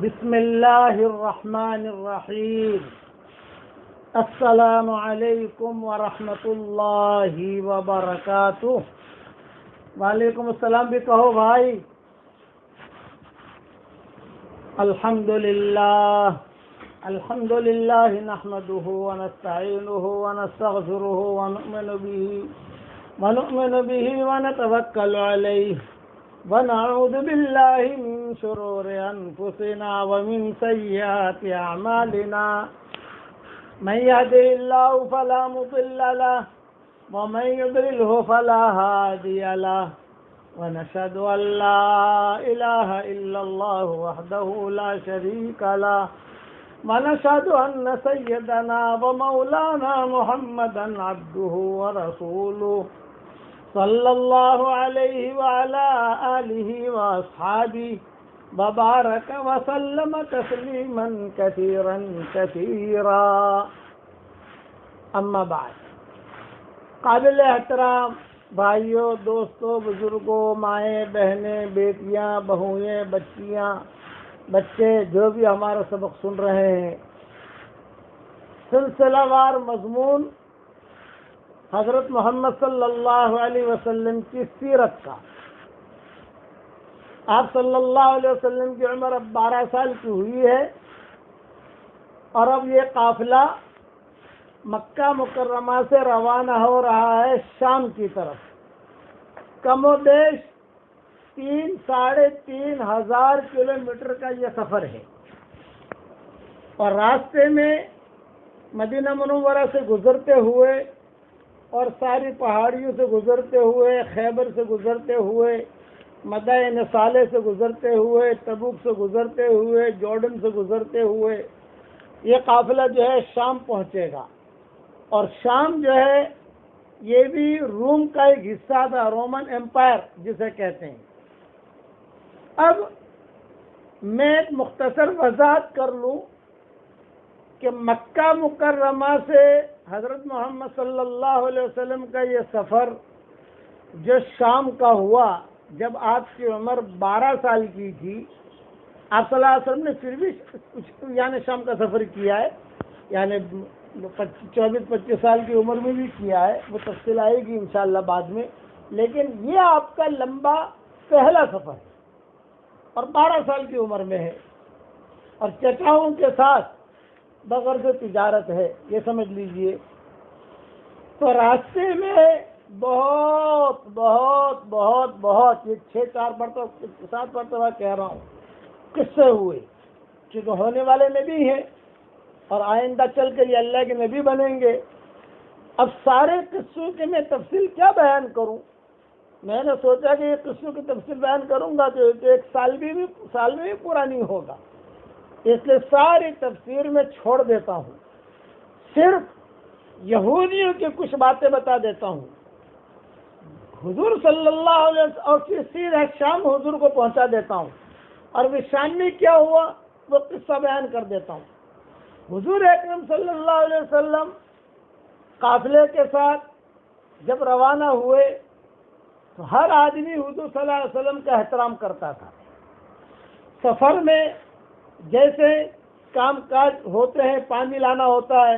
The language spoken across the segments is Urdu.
بسم اللہ الرحمن الرحیم۔ السلام علیکم ورحمۃ اللہ وبرکاتہ۔ وعلیکم السلام بھی کہو بھائی۔ الحمدللہ نحمده ونستعینه ونستغفره ونؤمن به ونتوکل علیہ ونعوذ باللہ من شرور انفسنا ومن سیئات اعمالنا من يهده الله فلا مضل له ومن يضلله فلا هادي له ونشهد ان لا اله الا الله وحده لا شريك له ونشهد ان سيدنا ومولانا محمدا عبده ورسوله صلی اللہ علیہ وعلا آلہ واصحابہ وبارک وسلم تسلیما کثیرا کثیرا۔ اما بعد، قابل احترام بھائیوں، دوستوں، بزرگوں، مائیں، بہنیں، بیٹیاں، بہوئیں، بچیاں، بچے جو بھی ہمارا سبق سن رہے ہیں، سلسلہ وار مضمون حضرت محمد صلی اللہ علیہ وسلم کی سیرت کا۔ آپ صلی اللہ علیہ وسلم کی عمر اب 12 سال کی ہوئی ہے، اور اب یہ قافلہ مکہ مکرمہ سے روانہ ہو رہا ہے شام کی طرف۔ کم و بیش 3-3.5 ہزار کلومیٹر کا یہ سفر ہے، اور راستے میں مدینہ منورہ سے گزرتے ہوئے اور ساری پہاڑیوں سے گزرتے ہوئے، خیبر سے گزرتے ہوئے، مدائن صالح سے گزرتے ہوئے، تبوک سے گزرتے ہوئے، جارڈن سے گزرتے ہوئے یہ قافلہ جو ہے شام پہنچے گا۔ اور شام جو ہے یہ بھی روم کا ایک حصہ تھا، رومن امپائر جسے کہتے ہیں۔ اب میں ایک مختصر وضاحت کر لوں کہ مکہ مکرمہ سے حضرت محمد صلی اللہ علیہ وسلم کا یہ سفر جو شام کا ہوا، جب آپ کی عمر 12 سال کی تھی، آپ صلی اللہ علیہ وسلم نے پھر بھی کچھ یعنی شام کا سفر کیا ہے، یعنی 24-25 سال کی عمر میں بھی کیا ہے، وہ تفصیل آئے گی انشاءاللہ بعد میں، لیکن یہ آپ کا لمبا پہلا سفر ہے اور 12 سال کی عمر میں ہے، اور چچاؤں کے ساتھ بغرض تجارت ہے، یہ سمجھ لیجئے۔ تو راستے میں بہت بہت بہت بہت یہ 6-4 مرتبہ 7 مرتبہ کہہ رہا ہوں قصے ہوئے، کیونکہ ہونے والے نبی ہیں اور آئندہ چل کے یہ اللہ کے نبی بنیں گے۔ اب سارے قصوں کے میں تفصیل کیا بیان کروں؟ میں نے سوچا کہ یہ قصوں کی تفصیل بیان کروں گا تو ایک سال میں بھی پورا نہیں ہوگا، اس لیے ساری تفسیر میں چھوڑ دیتا ہوں، صرف یہودیوں کی کچھ باتیں بتا دیتا ہوں۔ حضور صلی اللہ علیہ وسلم اور پھر سیدھا شام حضور کو پہنچا دیتا ہوں، اور وہ شام میں کیا ہوا وہ قصہ بیان کر دیتا ہوں۔ حضور اکرم صلی اللہ علیہ وسلم قافلے کے ساتھ جب روانہ ہوئے تو ہر آدمی حضور صلی اللہ علیہ وسلم کا احترام کرتا تھا۔ سفر میں جیسے کام کاج ہوتے ہیں، پانی لانا ہوتا ہے،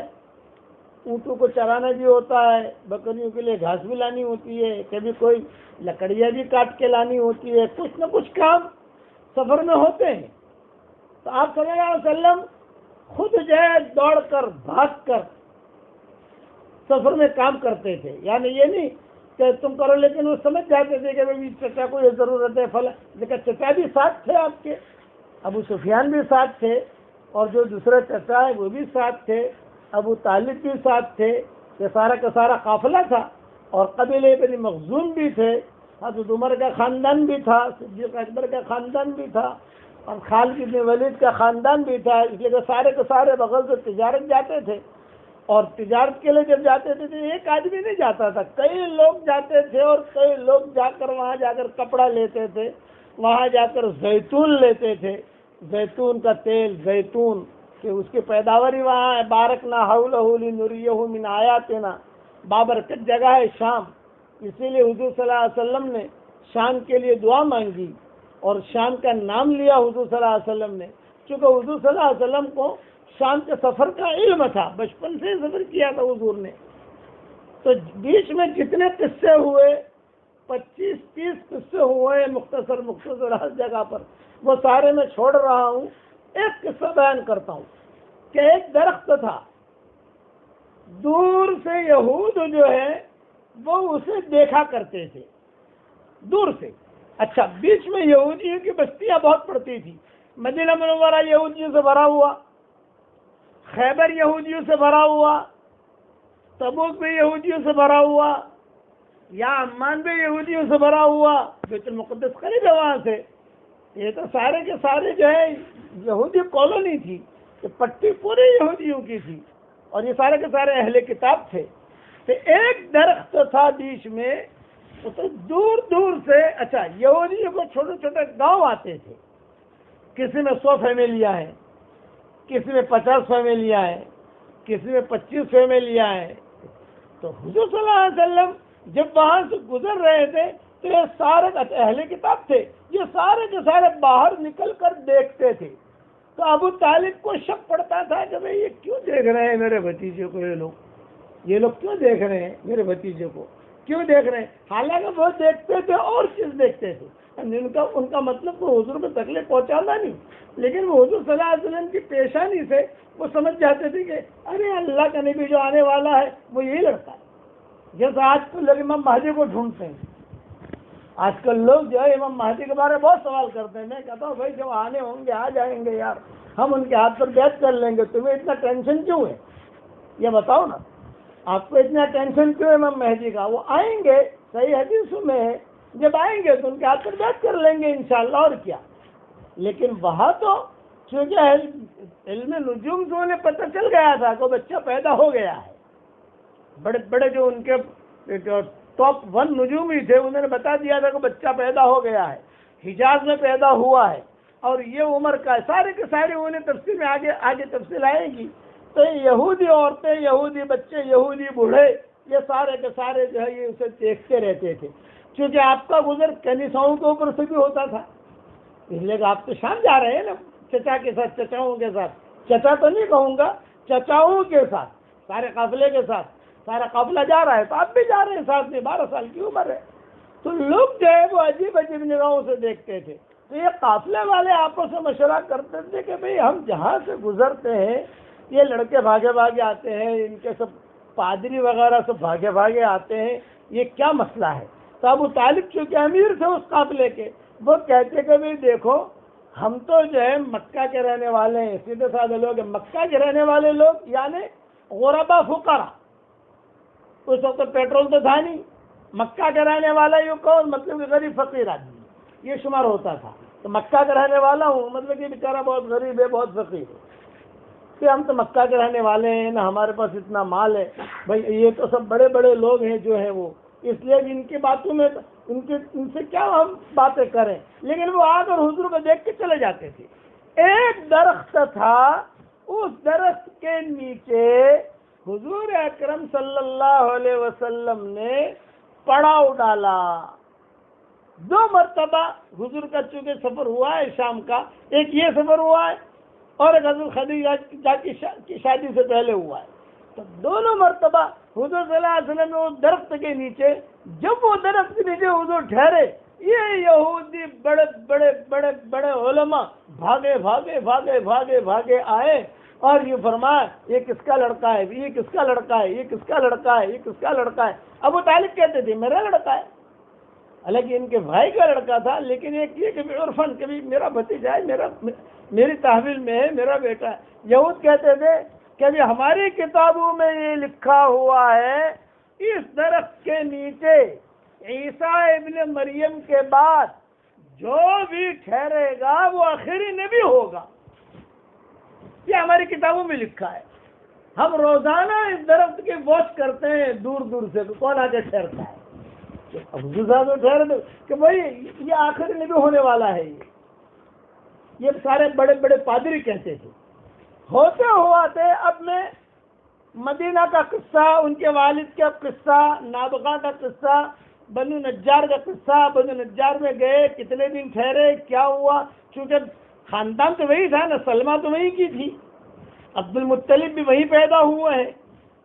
اونٹوں کو چرانا بھی ہوتا ہے، بکریوں کے لیے گھاس بھی لانی ہوتی ہے، کبھی کوئی لکڑیاں بھی کاٹ کے لانی ہوتی ہے، کچھ نہ کچھ کام سفر میں ہوتے ہیں۔ تو آپ صلی اللہ علیہ وسلم خود جو ہے دوڑ کر بھاگ کر سفر میں کام کرتے تھے، یعنی یہ نہیں کہ تم کرو، لیکن وہ سمجھ جاتے تھے کہ بھائی چچا کو یہ ضرورت ہے فلاں، لیکن چچا بھی ساتھ تھے، آپ کے ابو سفیان بھی ساتھ تھے، اور جو دوسرے چچا ہے وہ بھی ساتھ تھے، ابو طالب بھی ساتھ تھے، یہ سارا کا سارا قافلہ تھا، اور قبیلے بنی مخزوم بھی تھے، حضرت عمر کا خاندان بھی تھا، صدیق اکبر کا خاندان بھی تھا، اور خالد بن ولید کا خاندان بھی تھا، اس لیے سارے کے سارے بغل سے تجارت جاتے تھے، اور تجارت کے لیے جب جاتے تھے تو ایک آدمی نہیں جاتا تھا، کئی لوگ جاتے تھے، اور کئی لوگ جا کر وہاں جا کر کپڑا لیتے تھے، وہاں جا کر زیتون لیتے تھے، زیتون کا تیل، زیتون کہ اس کی پیداواری وہاں ہے۔ بارکنا حولہ لنریہ من آیاتنا، بابرکت جگہ ہے شام، اسی لیے حضور صلی اللہ علیہ وسلم نے شام کے لیے دعا مانگی، اور شام کا نام لیا حضور صلی اللہ علیہ وسلم نے، چونکہ حضور صلی اللہ علیہ وسلم کو شام کے سفر کا علم تھا، بچپن سے سفر کیا تھا حضور نے، تو بیچ میں جتنے قصے ہوئے 25-30 قصے ہوئے مختصر ہر جگہ پر، وہ سارے میں چھوڑ رہا ہوں۔ ایک قصہ بیان کرتا ہوں کہ ایک درخت تھا، دور سے یہود جو ہے وہ اسے دیکھا کرتے تھے دور سے۔ اچھا، بیچ میں یہودیوں کی بستیاں بہت پڑتی تھی، مدینہ منورہ یہودیوں سے بھرا ہوا، خیبر یہودیوں سے بھرا ہوا، تبوک بھی یہودیوں سے بھرا ہوا، یا عمان بھی یہودیوں سے بھرا ہوا، بیت المقدس قریب ہے وہاں سے۔ یہ تو سارے کے سارے جو ہے یہودی کالونی تھی، کہ پٹی پوری یہودیوں کی تھی، اور یہ سارے کے سارے اہل کتاب تھے۔ تو ایک درخت تھا بیچ میں، تو دور دور سے، اچھا، یہودیوں کو چھوٹے چھوٹے گاؤں آتے تھے، کسی میں 100 فیملیاں ہیں، کسی میں 50 فیملیاں ہیں، کسی میں 25 فیملیاں ہیں۔ تو حضور صلی اللہ علیہ وسلم جب وہاں سے گزر رہے تھے تو یہ سارے اہل کتاب تھے، یہ سارے کے سارے باہر نکل کر دیکھتے تھے۔ تو ابو طالب کو شک پڑتا تھا کہ بھئی یہ کیوں دیکھ رہے ہیں میرے بھتیجے کو، یہ لوگ کیوں دیکھ رہے ہیں میرے بھتیجے کو، کیوں دیکھ رہے ہیں؟ حالانکہ وہ دیکھتے تھے اور چیز دیکھتے تھے، ان کا مطلب وہ حضور کو تکلیف پہنچانا نہیں، لیکن وہ حضور صلی اللہ علیہ وسلم کی پیشانی سے وہ سمجھ جاتے تھے کہ ارے اللہ کا نبی جو آنے والا ہے وہ یہی لڑکا ہے۔ جیسے آج کل لوگ امام مہدی کو ڈھونڈتے ہیں، آج کل لوگ جو ہے امام مہدی کے بارے میں بہت سوال کرتے ہیں۔ میں کہتا ہوں بھائی جب آنے ہوں گے آ جائیں گے یار، ہم ان کے ہاتھ پر بیعت کر لیں گے، تمہیں اتنا ٹینشن کیوں ہے؟ یہ بتاؤ نا، آپ کو اتنا ٹینشن کیوں ہے امام مہدی کا؟ وہ آئیں گے، صحیح حدیث میں ہے، جب آئیں گے تو ان کے ہاتھ پر بیعت کر لیں گے انشاءاللہ، اور کیا۔ لیکن وہاں تو چونکہ علم نجوم سے انہیں پتہ چل گیا تھا کہ بچہ پیدا ہو گیا ہے، بڑے بڑے جو ان کے ٹاپ 1 نجوم ہی تھے، انہوں نے بتا دیا تھا کہ بچہ پیدا ہو گیا ہے، حجاز میں پیدا ہوا ہے، اور یہ عمر کا ہے۔ سارے کے سارے انہیں تفصیل میں آگے تفصیل آئے گی۔ تو یہودی عورتیں، یہودی بچے، یہودی بوڑھے، یہ سارے کے سارے جو ہے یہ اسے دیکھتے رہتے تھے، کیونکہ آپ کا گزر کنیساؤں کے اوپر سے بھی ہوتا تھا، اس لیے کہ آپ تو شام جا رہے ہیں نا چچا کے ساتھ، چچاؤں کے ساتھ، چچا تو نہیں کہوں گا، چچاؤں کے ساتھ، سارے قافلے کے ساتھ، سارا قافلہ جا رہا ہے تو آپ بھی جا رہے ہیں ساتھ میں، 12 سال کی عمر ہے۔ تو لوگ جو ہے وہ عجیب عجیب نگاہوں سے دیکھتے تھے۔ تو یہ قافلے والے آپس میں مشورہ کرتے تھے کہ بھئی ہم جہاں سے گزرتے ہیں یہ لڑکے بھاگے بھاگے آتے ہیں، ان کے سب پادری وغیرہ سب بھاگے بھاگے آتے ہیں، یہ کیا مسئلہ ہے؟ تو ابو طالب چونکہ امیر تھے اس قافلے کے، وہ کہتے کہ بھئی دیکھو ہم تو جو ہے مکہ کے رہنے والے ہیں، سیدھے سادھے لوگ ہیں، مکہ کے رہنے والے لوگ یعنی غربا فقراء، اس وقت پیٹرول تو تھا نہیں، مکہ کے رہنے والا یہ کون؟ مطلب کہ غریب فقیر آدمی یہ شمار ہوتا تھا۔ تو مکہ کا رہنے والا ہوں مطلب کہ بیچارہ بہت غریب ہے، بہت فقیر ہے، کہ ہم تو مکہ کے رہنے والے ہیں نا، ہمارے پاس اتنا مال ہے۔ بھائی یہ تو سب بڑے بڑے لوگ ہیں جو ہیں وہ، اس لیے ان کی باتوں میں ان سے کیا ہم باتیں کریں، لیکن وہ آ کر حضور کو دیکھ کے چلے جاتے تھے۔ ایک درخت تھا، اس درخت کے نیچے حضور اکرم صلی اللہ علیہ وسلم نے پڑاؤ ڈالا۔ 2 مرتبہ حضور کا چونکہ سفر ہوا ہے شام کا، ایک یہ سفر ہوا ہے اور ایک حضرت خدیجہ کی شادی سے پہلے ہوا ہے۔ تو دونوں مرتبہ حضور صلی اللہ علیہ وسلم نے اس درخت کے نیچے، جب وہ درخت کے نیچے حضور ٹھہرے، یہ یہودی بڑے بڑے بڑے بڑے علماء بھاگے بھاگے بھاگے بھاگے بھاگے آئے اور یہ فرمایا یہ کس کا لڑکا ہے، یہ کس کا لڑکا ہے، یہ کس کا لڑکا ہے، یہ کس کا لڑکا ہے۔ ابو طالب کہتے تھے میرا لڑکا ہے، حالانکہ ان کے بھائی کا لڑکا تھا، لیکن ایک یہ کہ عرفن کبھی میرا بھتیجا ہے، میری تحویل میں ہے، میرا بیٹا ہے۔ یہود کہتے تھے کہ ابھی ہماری کتابوں میں یہ لکھا ہوا ہے اس درخت کے نیچے عیسیٰ ابن مریم کے بعد جو بھی ٹھہرے گا وہ آخری نبی ہوگا، یہ ہماری کتابوں میں لکھا ہے۔ ہم روزانہ اس درخت کی واچ کرتے ہیں دور دور سے، کون آگے ٹھہرتا ہے۔ حضور صاحب ٹھہرے کہ بھائی یہ آخری نبی ہونے والا ہے، یہ سارے بڑے بڑے پادری کہتے تھے۔ ہوتے ہوتے اب میں مدینہ کا قصہ، ان کے والد کا قصہ، نابغہ کا قصہ، بنو نجار کا قصہ، بنو نجار میں گئے، کتنے دن ٹھہرے، کیا ہوا، چونکہ خاندان تو وہی تھا نا، سلمہ تو وہی کی تھی، عبد المطلب بھی وہی پیدا ہوئے ہیں،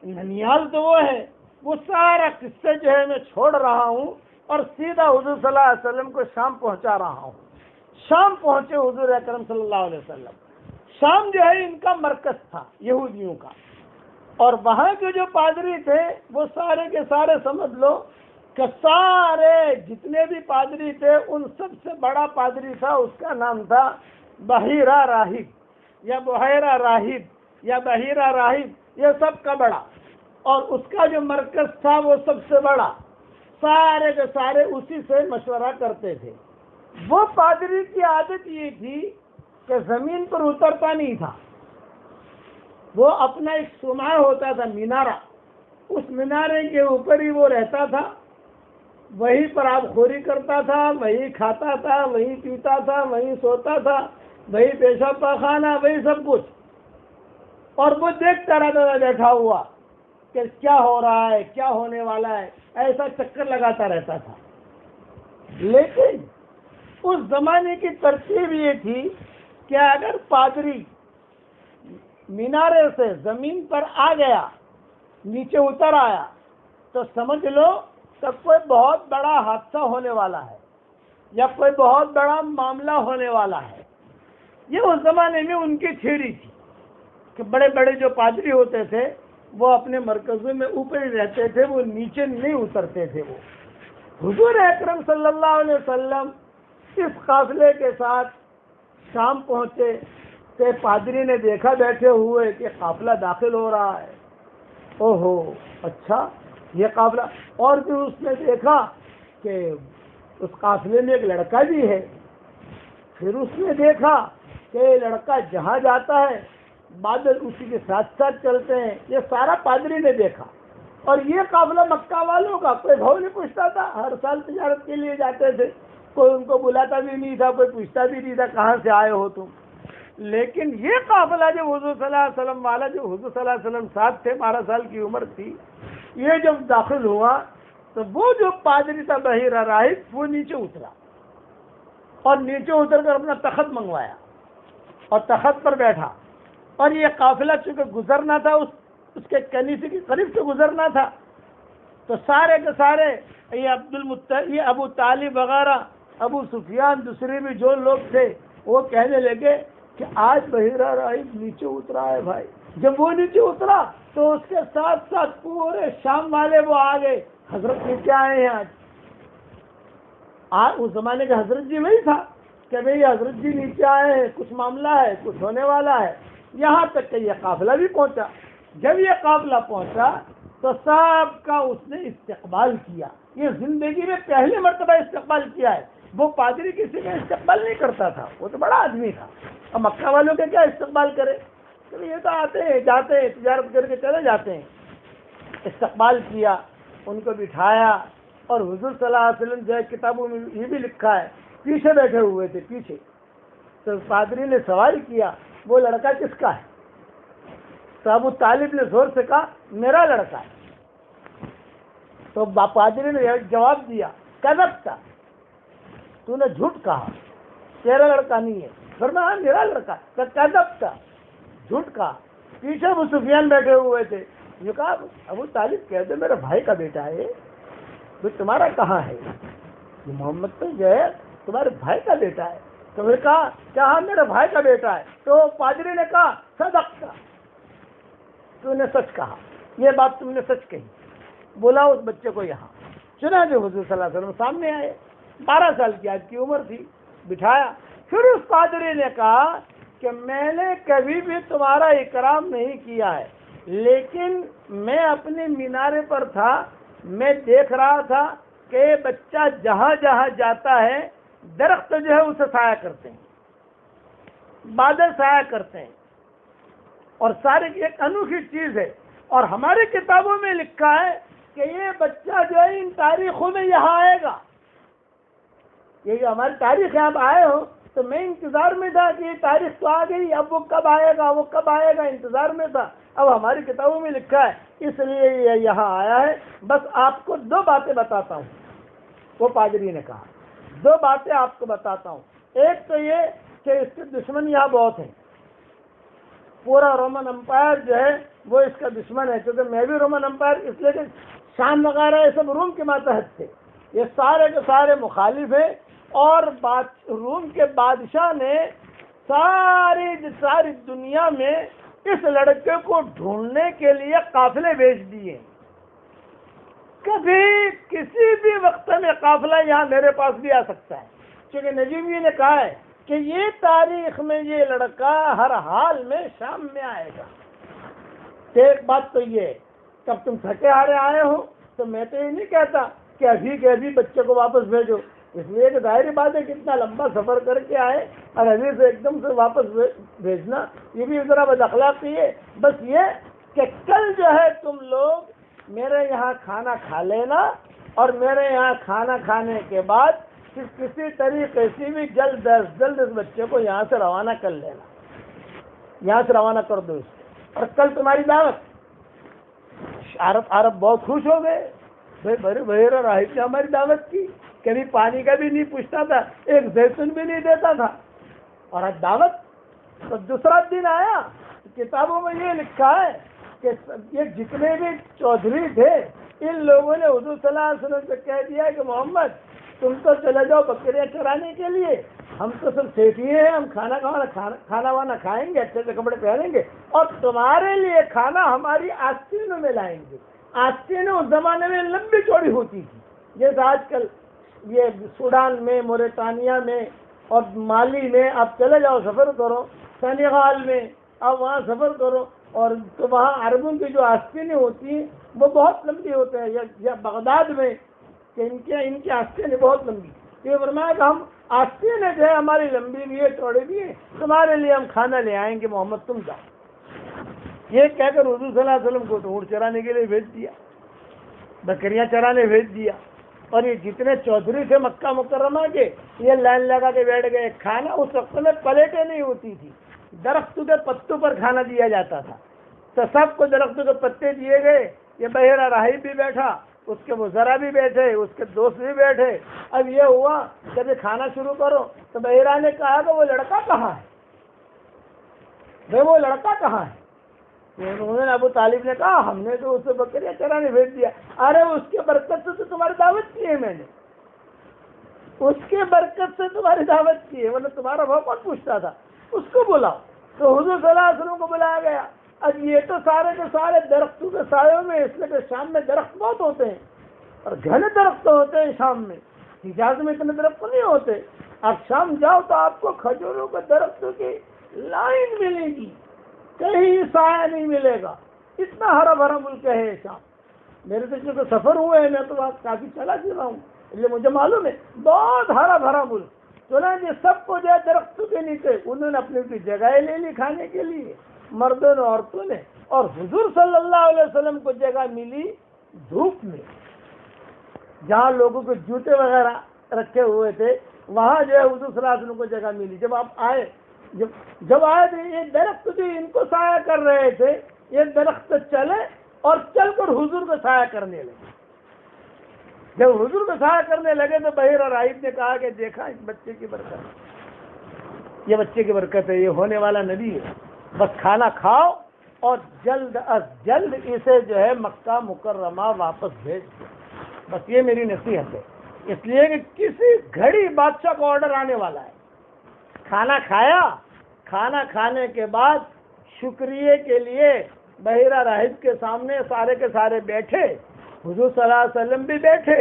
ننیال تو وہ ہے۔ وہ سارا قصہ جو ہے میں چھوڑ رہا ہوں اور سیدھا حضور صلی اللہ علیہ وسلم کو شام پہنچا رہا ہوں۔ شام پہنچے حضور اکرم صلی اللہ علیہ وسلم۔ شام جو ہے ان کا مرکز تھا یہودیوں کا، اور وہاں کے جو پادری تھے وہ سارے کے سارے سمجھ لو کہ سارے جتنے بھی پادری تھے ان سب سے بڑا پادری تھا، اس کا نام تھا بحیرہ راہب یا بحیرہ راہب یا بحیرہ راہب، یہ سب کا بڑا، اور اس کا جو مرکز تھا وہ سب سے بڑا، سارے کے سارے اسی سے مشورہ کرتے تھے۔ وہ پادری کی عادت یہ تھی کہ زمین پر اترتا نہیں تھا، وہ اپنا ایک سماع ہوتا تھا مینارہ، اس مینارے کے اوپر ہی وہ رہتا تھا، وہیں پر آب خوری کرتا تھا، وہیں کھاتا تھا، وہیں پیتا تھا، وہیں سوتا تھا، وہیں پیشاب پاخانہ، وہی سب کچھ، اور وہ دیکھتا رہتا تھا بیٹھا ہوا کہ کیا ہو رہا ہے، کیا ہونے والا ہے، ایسا چکر لگاتا رہتا تھا۔ لیکن اس زمانے کی ترتیب یہ تھی کہ اگر پادری مینارے سے زمین پر آ گیا، نیچے اتر آیا، تو سمجھ لو کہ کوئی بہت بڑا حادثہ ہونے والا ہے یا کوئی بہت بڑا معاملہ ہونے والا ہے۔ یہ اس زمانے میں ان کی تھیوری تھی کہ بڑے بڑے جو پادری ہوتے تھے وہ اپنے مرکزوں میں اوپر ہی رہتے تھے، وہ نیچے نہیں اترتے تھے۔ وہ حضور اکرم صلی اللہ علیہ وسلم اس قافلے کے ساتھ شام پہنچے کہ پادری نے دیکھا بیٹھے ہوئے کہ قافلہ داخل ہو رہا ہے، اوہو اچھا یہ قافلہ، اور پھر اس نے دیکھا کہ اس قافلے میں ایک لڑکا بھی ہے، پھر اس نے دیکھا کہ یہ لڑکا جہاں جاتا ہے بادل اسی کے ساتھ ساتھ چلتے ہیں، یہ سارا پادری نے دیکھا۔ اور یہ قافلہ مکہ والوں کا کوئی بھاؤ نہیں پوچھتا تھا، ہر سال تجارت کے لیے جاتے تھے، کوئی ان کو بلاتا بھی نہیں تھا، کوئی پوچھتا بھی نہیں تھا کہاں سے آئے ہو تم۔ لیکن یہ قافلہ جو حضور صلی اللہ علیہ وسلم والا، جو حضور صلی اللہ علیہ وسلم ساتھ تھے، 12 سال کی عمر تھی، یہ جب داخل ہوا تو وہ جو پادری تھا بحیرہ راہب، وہ نیچے اترا اور نیچے اتر کر اپنا تخت منگوایا اور تخت پر بیٹھا، اور یہ قافلہ چونکہ گزرنا تھا اس کے کنیسے کے قریب سے گزرنا تھا، تو سارے کے سارے یہ ابو طالب وغیرہ، ابو سفیان، دوسرے بھی جو لوگ تھے وہ کہنے لگے کہ آج بحیرہ راہب نیچے اترا ہے بھائی۔ جب وہ نیچے اترا تو اس کے ساتھ ساتھ پورے شام والے وہ آ گئے، حضرت نیچے آئے ہیں آج اس زمانے کا حضرت جی وہی تھا کہ بھئی حضرت جی نیچے آئے ہیں، کچھ معاملہ ہے، کچھ ہونے والا ہے۔ یہاں تک کہ یہ قافلہ بھی پہنچا۔ جب یہ قافلہ پہنچا تو سب کا اس نے استقبال کیا، یہ زندگی میں پہلی مرتبہ استقبال کیا ہے۔ وہ پادری کسی کا استقبال نہیں کرتا تھا، وہ تو بڑا آدمی تھا، اور مکہ والوں کے کیا استقبال کرے، تو یہ تو آتے ہیں جاتے ہیں، تجارت کر کے چلے جاتے ہیں۔ استقبال کیا، ان کو بٹھایا، اور حضور صلی اللہ علیہ وسلم جو ہے کتابوں میں یہ بھی لکھا ہے پیچھے بیٹھے ہوئے تھے پیچھے، تو پادری نے سوال کیا وہ لڑکا کس کا ہے؟ تو ابو طالب نے زور سے کہا میرا لڑکا ہے۔ تو پادری نے جواب دیا کذبت، تو نے جھوٹ کہا، تیرا لڑکا نہیں ہے۔ فرمایا میرا لڑکا ہے، کذبت، جھوٹ کہا۔ پیچھے ابو سفیان بیٹھے ہوئے تھے، یہ کہا ابو طالب کہتے میرے بھائی کا بیٹا ہے، تو تمہارا کہاں ہے؟ یہ محمد تو جو ہے تمہارے بھائی کا بیٹا ہے۔ تو نے کہا کیا ہاں میرے بھائی کا بیٹا ہے؟ تو پادری نے کہا صدقت، تو نے سچ کہا، یہ بات تم نے سچ کہی، بولا اس بچے کو یہاں۔ چنانچہ حضور صلی اللہ علیہ وسلم سامنے آئے، 12 سال کی آج کی عمر تھی، بٹھایا۔ پھر اس پادری نے کہا کہ میں نے کبھی بھی تمہارا اکرام نہیں کیا ہے، لیکن میں اپنے مینارے پر تھا، میں دیکھ رہا تھا کہ یہ بچہ جہاں جہاں جاتا ہے درخت جو ہے اسے سایہ کرتے ہیں، بادل سایہ کرتے ہیں، اور سارے ایک انوکھی چیز ہے۔ اور ہماری کتابوں میں لکھا ہے کہ یہ بچہ جو ہے ان تاریخوں میں یہاں آئے گا، یہ جو ہماری تاریخ ہے، آپ آئے ہو تو میں انتظار میں تھا کہ یہ تاریخ تو آ گئی، اب وہ کب آئے گا، وہ کب آئے گا، انتظار میں تھا۔ اب ہماری کتابوں میں لکھا ہے، اس لیے یہ یہاں آیا ہے۔ بس آپ کو 2 باتیں بتاتا ہوں، وہ پادری نے کہا 2 باتیں آپ کو بتاتا ہوں۔ ایک تو یہ کہ اس کے دشمن یہاں بہت ہیں. پورا رومن امپائر جو ہے وہ اس کا دشمن ہے، کیونکہ میں بھی رومن امپائر، اس لیے کہ شام وغیرہ یہ سب روم کے ماتحت تھے. یہ سارے کے سارے مخالف ہیں. اور روم کے بادشاہ نے ساری دنیا میں اس لڑکے کو ڈھونڈنے کے لیے قافلے بھیج دیے. کبھی کسی بھی وقت میں قافلہ یہاں میرے پاس بھی آ سکتا ہے، کیونکہ نجیب جی نے کہا ہے کہ یہ تاریخ میں یہ لڑکا ہر حال میں شام میں آئے گا. ایک بات تو یہ ہے، جب تم تھکے ہارے آئے ہو تو میں تو یہ نہیں کہتا کہ ابھی کے ابھی بچے کو واپس بھیجو، اس لیے کہ ظاہری بات ہے کتنا لمبا سفر کر کے آئے اور ابھی سے ایک دم سے واپس بھیجنا یہ بھی ذرا بد اخلاقی ہے. بس یہ کہ کل جو ہے تم لوگ میرے یہاں کھانا کھا لینا، اور میرے یہاں کھانا کھانے کے بعد پھر کسی طریقے سے بھی جلد از جلد اس بچے کو یہاں سے روانہ کر لینا، یہاں سے روانہ کر دو اس کو. اور کل تمہاری دعوت. عرب بہت خوش ہو گئے. بھائی بڑے بحیرہ راہب نے ہماری دعوت کی، کبھی پانی کا بھی نہیں پوچھتا تھا، ایک زیتون بھی نہیں دیتا تھا، اور آج دعوت. تو دوسرا دن آیا، کتابوں میں یہ لکھا ہے کہ یہ جتنے بھی چودھری تھے ان لوگوں نے حضور صلی اللہ علیہ وسلم سے کہہ دیا کہ محمد تم تو چلے جاؤ بکریاں چرانے کے لیے، ہم تو سب سیٹیے ہیں، ہم کھانا وانا کھائیں گے، اچھے سے کپڑے پہنیں گے، اور تمہارے لیے کھانا ہماری آستینوں میں لائیں گے. آستینیں اس زمانے میں لمبی چوڑی ہوتی تھی، جیسے آج کل یہ سوڈان میں، موریٹانیہ میں اور مالی میں آپ چلے جاؤ سفر کرو، سینیغال میں آپ وہاں سفر کرو، اور تو وہاں عربوں کی جو آستینیں ہوتی ہیں وہ بہت لمبی ہوتے ہیں. یا بغداد میں کہ ان کی آستینیں بہت لمبی. یہ فرمایا کہ ہم آستینیں جو ہے ہماری لمبی بھی ہے چوڑی بھی ہے، تمہارے لیے ہم کھانا لے آئیں گے، محمد تم جاؤ. یہ کہہ کر حضور صلی اللہ علیہ وسلم کو تو اونٹ چرانے کے لیے بھیج دیا، بکریاں چرانے بھیج دیا. اور یہ جتنے چودھری تھے مکہ مکرمہ کے یہ لائن لگا کے بیٹھ گئے. کھانا اس وقت میں پلیٹیں نہیں ہوتی تھی، درختوں کے پتوں پر کھانا دیا جاتا تھا. تو سب کو درختوں کے پتے دیے گئے. یہ بحیرہ راہب بھی بیٹھا، اس کے وزراء بھی بیٹھے، اس کے دوست بھی بیٹھے. اب یہ ہوا جب یہ کھانا شروع کرو تو بحیرہ نے کہا کہ وہ لڑکا کہاں ہے؟ وہ لڑکا کہاں ہے؟ انہوں نے ابو طالب نے کہا ہم نے تو اسے بکریاں چرانے بھیج دیا. ارے اس کے برکت سے تو تمہاری دعوت کی ہے میں نے، اس کے برکت سے تمہاری دعوت کی ہے، ورنہ تمہارا بھاؤ کون پوچھتا تھا؟ اس کو بلاؤ. تو حضور صلی اللہ علیہ وسلم کو بلایا گیا. اب یہ تو سارے کے سارے درختوں کے سایوں میں، اس لیے کہ شام میں درخت بہت ہوتے ہیں اور گھنے درخت ہوتے ہیں شام میں. حجاز میں اتنے درخت نہیں ہوتے. آپ شام جاؤ تو آپ کو کھجوروں کے درختوں کی لائن ملے گی، کہیں سایہ نہیں ملے گا. اتنا ہرا بھرا ملک ہے شام. میرے سے جو سفر ہوئے ہیں میں تو وہاں کافی چلا پھرا ہوں، اس لیے مجھے معلوم ہے بہت ہرا بھرا ملک. چنانچہ سب کو جو ہے درختوں کے نیچے انہوں نے اپنی اپنی جگہیں لے لی کھانے کے لیے، مردوں نے عورتوں نے. اور حضور صلی اللہ علیہ وسلم کو جگہ ملی دھوپ میں، جہاں لوگوں کے جوتے وغیرہ رکھے ہوئے تھے وہاں جو ہے حضور صلی اللہ علیہ وسلم کو جگہ ملی. جب آپ آئے جب آئے تو یہ درخت جو ان کو سایہ کر رہے تھے یہ درخت چلے اور چل کر حضور کو سایہ کرنے لگے. جب حضور کو سایہ کرنے لگے تو بحیرہ راہب نے کہا کہ دیکھا اس بچے کی برکت، یہ بچے کی برکت ہے، یہ ہونے والا نبی ہے. بس کھانا کھاؤ اور جلد از جلد اسے جو ہے مکہ مکرمہ واپس بھیج دو. بس یہ میری نصیحت ہے. اس لیے کہ کسی گھڑی بادشاہ کو آرڈر آنے والا ہے. کھانا کھایا، کھانا کھانے کے بعد شکریہ کے لیے بحیرہ راہب کے سامنے سارے کے سارے بیٹھے، حضور صلی اللہ علیہ وسلم بھی بیٹھے،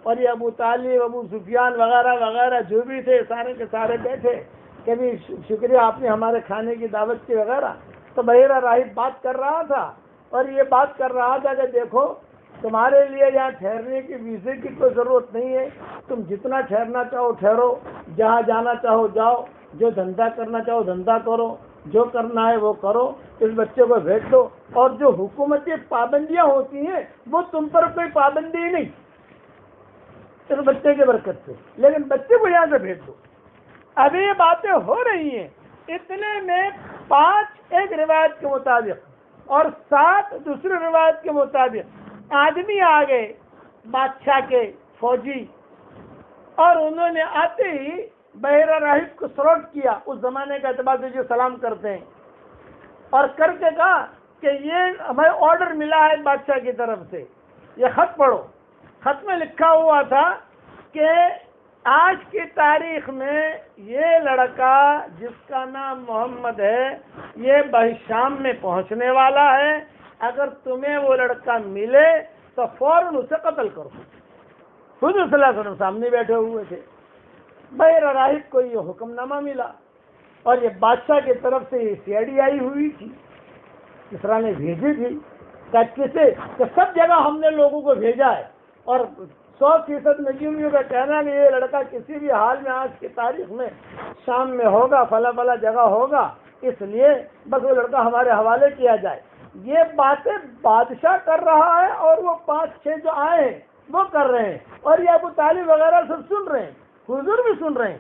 اور یہ ابو طالب، ابو سفیان وغیرہ وغیرہ جو بھی تھے سارے کے سارے بیٹھے کہ بھی شکریہ آپ نے ہمارے کھانے کی دعوت کی وغیرہ. تو بحیرہ راہب بات کر رہا تھا اور یہ بات کر رہا تھا کہ دیکھو تمہارے لیے یہاں ٹھہرنے کی ویزے کی کوئی ضرورت نہیں ہے، تم جتنا ٹھہرنا چاہو ٹھہرو، جہاں جانا چاہو جاؤ، جو دھندا کرنا چاہو دھندا کرو، جو کرنا ہے وہ کرو، اس بچے کو بھیج دو. اور جو حکومتی پابندیاں ہوتی ہیں وہ تم پر کوئی پابندی نہیں اس بچے کی برکت سے، لیکن بچے کو یہاں سے بھیج دو. ابھی یہ باتیں ہو رہی ہیں، اتنے میں 5 ایک روایت کے مطابق اور 7 دوسری روایت کے مطابق آدمی آ گئے بادشاہ کے فوجی، اور انہوں نے آتے ہی بحیرہ راہب کو سلوٹ کیا اس زمانے کے اعتبار سے جو سلام کرتے ہیں، اور کر کے کہا کہ یہ ہمیں آرڈر ملا ہے بادشاہ کی طرف سے، یہ خط پڑھو۔ خط میں لکھا ہوا تھا کہ آج کی تاریخ میں یہ لڑکا جس کا نام محمد ہے یہ شام میں پہنچنے والا ہے، اگر تمہیں وہ لڑکا ملے تو فوراً اسے قتل کرو۔ حضور صلی اللہ علیہ وسلم سامنے بیٹھے ہوئے تھے، بحیرہ راہب کو یہ حکم نامہ ملا، اور یہ بادشاہ کی طرف سے یہ CID آئی ہوئی تھی، کسریٰ نے بھیجی تھی کہ سب جگہ ہم نے لوگوں کو بھیجا ہے، اور 100% نجومیوں کا کہنا ہے کہ یہ لڑکا کسی بھی حال میں آج کی تاریخ میں شام میں ہوگا، فلاں فلاں جگہ ہوگا، اس لیے بس وہ لڑکا ہمارے حوالے کیا جائے۔ یہ باتیں بادشاہ کر رہا ہے، اور وہ 5-6 جو آئے ہیں وہ کر رہے ہیں، اور یہ ابو طالب وغیرہ سب سن رہے ہیں، حضور بھی سن رہے ہیں۔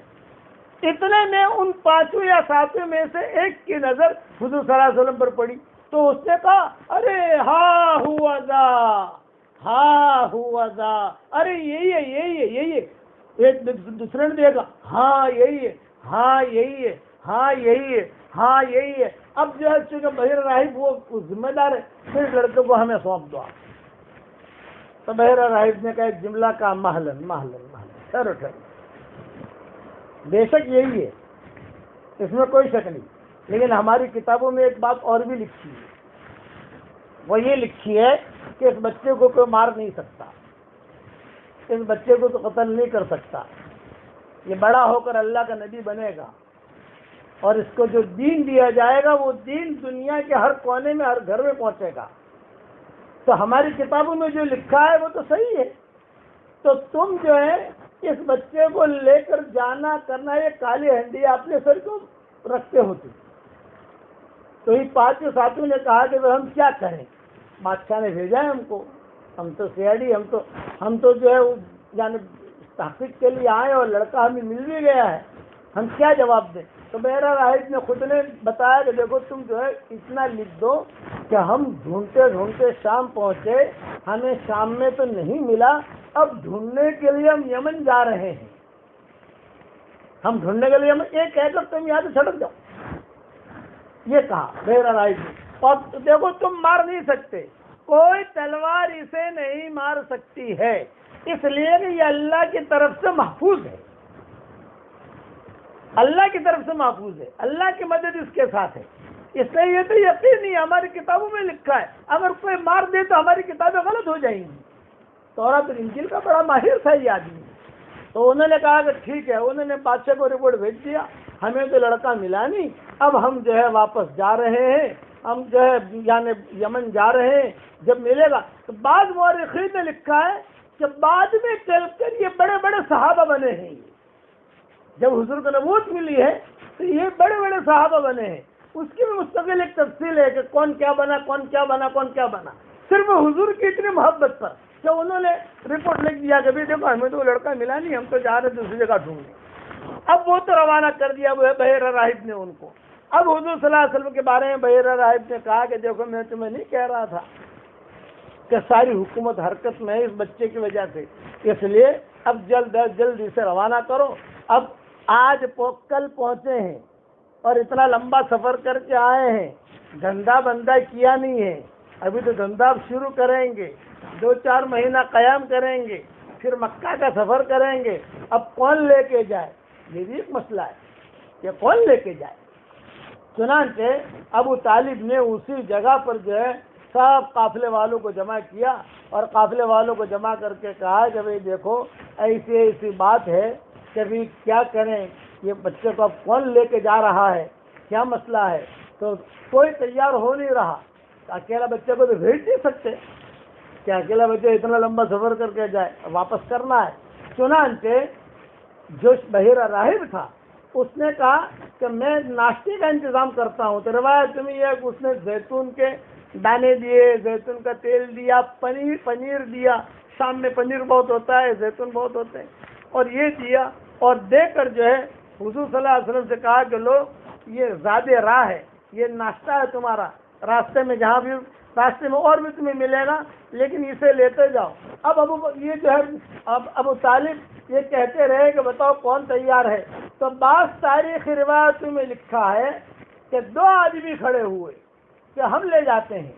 اتنے میں ان 5 یا 7 میں سے ایک کی نظر حضور صلی اللہ علیہ وسلم پر پڑی، تو اس نے کہا ارے ہاں ہوا ذا، ہاں ہوا ذا، ارے یہی ہے یہی ہے یہی ہے۔ ایک دوسرے نے دیکھا، ہاں یہی ہے، ہاں یہی ہے، ہاں یہی ہے، ہاں یہی ہے۔ اب جو ہے چونکہ بحیرہ راہب وہ ذمہ دار ہے، پھر لڑکے کو ہمیں سونپ دو۔ تو بحیرہ راہب نے کہا ایک جملہ کا محلن محلن محلن، ٹھہرو ٹھہرو، بے شک یہی ہے، اس میں کوئی شک نہیں، لیکن ہماری کتابوں میں ایک بات اور بھی لکھی ہے، وہ یہ لکھی ہے کہ اس بچے کو کوئی مار نہیں سکتا، اس بچے کو تو قتل نہیں کر سکتا، یہ بڑا ہو کر اللہ کا نبی بنے گا، اور اس کو جو دین دیا جائے گا وہ دین دنیا کے ہر کونے میں، ہر گھر میں پہنچے گا۔ تو ہماری کتابوں میں جو لکھا ہے وہ تو صحیح ہے، تو تم جو ہے اس بچے کو لے کر جانا کرنا، یہ کالی ہنڈی اپنے سر کو رکھتے ہوتے۔ تو یہ 5 ساتھیوں نے کہا کہ ہم کیا کریں، بادشاہ نے بھیجا ہے ہم کو، ہم تو CID، ہم تو جو ہے یعنی تحقیق کے لیے آئے، اور لڑکا ہمیں مل بھی گیا ہے، ہم کیا جواب دیں؟ تو بحیرہ راہب نے خود نے بتایا کہ دیکھو تم جو ہے اتنا لکھ دو کہ ہم ڈھونڈتے ڈھونڈتے شام پہنچے، ہمیں شام میں تو نہیں ملا، اب ڈھونڈنے کے لیے ہم یمن جا رہے ہیں، ہم ڈھونڈنے کے لیے یہ کہہ کر تم یہاں سے چھڑک جاؤ، یہ کہا بحیرہ راہب نے۔ اور دیکھو تم مار نہیں سکتے، کوئی تلوار اسے نہیں مار سکتی ہے، اس لیے کہ یہ اللہ کی طرف سے محفوظ ہے، اللہ کی طرف سے محفوظ ہے، اللہ کی مدد اس کے ساتھ ہے۔ اس لیے یہ تو یقین ہی ہماری کتابوں میں لکھا ہے، اگر کوئی مار دے تو ہماری کتابیں غلط ہو جائیں گی۔ تورات اور انجیل کا بڑا ماہر تھا یہ آدمی، تو انہوں نے کہا کہ ٹھیک ہے، انہوں نے بادشاہ کو رپورٹ بھیج دیا، ہمیں تو لڑکا ملا نہیں، اب ہم جو ہے واپس جا رہے ہیں، ہم جو ہے یعنی یمن جا رہے ہیں، جب ملے گا۔ تو بعض مورخین نے لکھا ہے کہ بعد میں چل کر یہ بڑے بڑے صحابہ بنے ہیں، جب حضور کو نبوت ملی ہے تو یہ بڑے بڑے صحابہ بنے ہیں۔ اس کی بھی مستقل ایک تفصیل ہے کہ کون کیا بنا، کون کیا بنا، کون کیا بنا، صرف حضور کی اتنی محبت پر کہ انہوں نے رپورٹ لکھ دیا کہ بھی دیکھو ہمیں تو لڑکا ملا نہیں، ہم تو جا رہے دوسری جگہ ڈھونڈنے۔ اب وہ تو روانہ کر دیا وہ بحیرہ راہب نے ان کو۔ اب حضور صلی اللہ علیہ وسلم کے بارے میں بحیرہ راہب نے کہا کہ دیکھو میں تمہیں نہیں کہہ رہا تھا کہ ساری حکومت حرکت میں ہے اس بچے کی وجہ سے، اس لیے اب جلدی سے روانہ کرو۔ اب آج کل پہنچے ہیں اور اتنا لمبا سفر کر کے آئے ہیں، دھندا بندہ کیا نہیں ہے، ابھی تو دھندا شروع کریں گے، 2-4 مہینہ قیام کریں گے، پھر مکہ کا سفر کریں گے، اب کون لے کے جائے، یہ بھی ایک مسئلہ ہے کہ کون لے کے جائے۔ چنانچہ ابو طالب نے اسی جگہ پر جو ہے سب قافلے والوں کو جمع کیا، اور قافلے والوں کو جمع کر کے کہا کہ بھئی دیکھو ایسی ایسی بات ہے کہ بھی کیا کریں، یہ بچے کو اب کون لے کے جا رہا ہے، کیا مسئلہ ہے۔ تو کوئی تیار ہو نہیں رہا، اکیلا بچے کو تو بھیج نہیں سکتے کہ اکیلا بچہ اتنا لمبا سفر کر کے جائے، واپس کرنا ہے۔ چنانچہ جو بحیرہ راہب تھا اس نے کہا کہ میں ناشتے کا انتظام کرتا ہوں، تو روایت میں یہ ہے کہ اس نے زیتون کے دانے دیے، زیتون کا تیل دیا، پنیر دیا، شام میں پنیر بہت ہوتا ہے، زیتون بہت ہوتے ہیں، اور یہ دیا، اور دے کر جو ہے حضور صلی اللہ علیہ وسلم سے کہا کہ لو یہ زیادہ راہ ہے، یہ ناشتہ ہے تمہارا، راستے میں جہاں بھی راستے میں اور بھی تمہیں ملے گا، لیکن اسے لیتے جاؤ۔ اب یہ جو ہے اب ابو طالب یہ کہتے رہے کہ بتاؤ کون تیار ہے. تو بعض تاریخی روایتوں میں لکھا ہے کہ 2 آدمی کھڑے ہوئے کہ ہم لے جاتے ہیں,